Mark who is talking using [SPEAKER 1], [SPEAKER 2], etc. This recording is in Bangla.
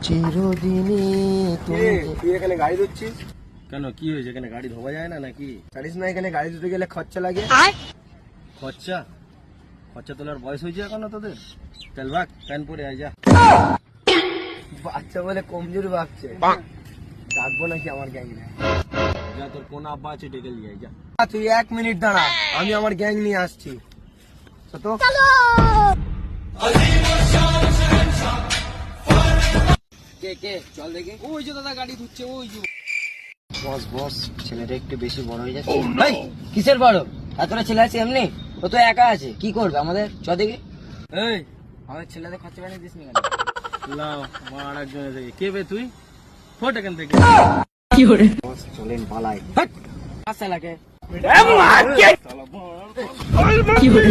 [SPEAKER 1] চিরদিনই
[SPEAKER 2] তুই এখানে গাড়ি ধুচ্ছিস কেন? কি হয়েছে? এখানে গাড়ি ধোয়া যায় না নাকি? জানিস না এখানে গাড়ি ধুতে গেলে খরচা লাগে? খরচা? খরচা তোলার বয়স হয়েছে এখনো তোদের? চল ভাগ, প্যান পরে আয় যা। বাচ্চা বলে কমজোরি ভাবছে, ডাকবো নাকি আমার গ্যাং? যা, তোর কোন আব্বা আছে ডেকে নিয়ে আয় যা। তুই 1 মিনিট দাঁড়া, আমি আমার গ্যাং নিয়ে আসছি। তো কে কে চল দেখে। ওই যে দাদা গাড়ি ধুচ্ছে, ওই যে।
[SPEAKER 1] বস বস, ছেলেটা একটু বেশি বড় হয়ে যাচ্ছে। ভাই কিসের বড়? এতটা ছেলে আছে এমনি, ও তো একা আছে, কি করবে আমাদের? চ দেখে।
[SPEAKER 2] এই
[SPEAKER 1] আমাদের ছেলেদের খরচা বানিয়ে দিস নি কেন?
[SPEAKER 2] লাও মার একজনে দেখে। কে বে তুই? ফোট এখান থেকে।
[SPEAKER 1] কি করে? বস চলেন পালাই। হাট আসা লাগে।
[SPEAKER 2] শালা মার।
[SPEAKER 1] কি করে?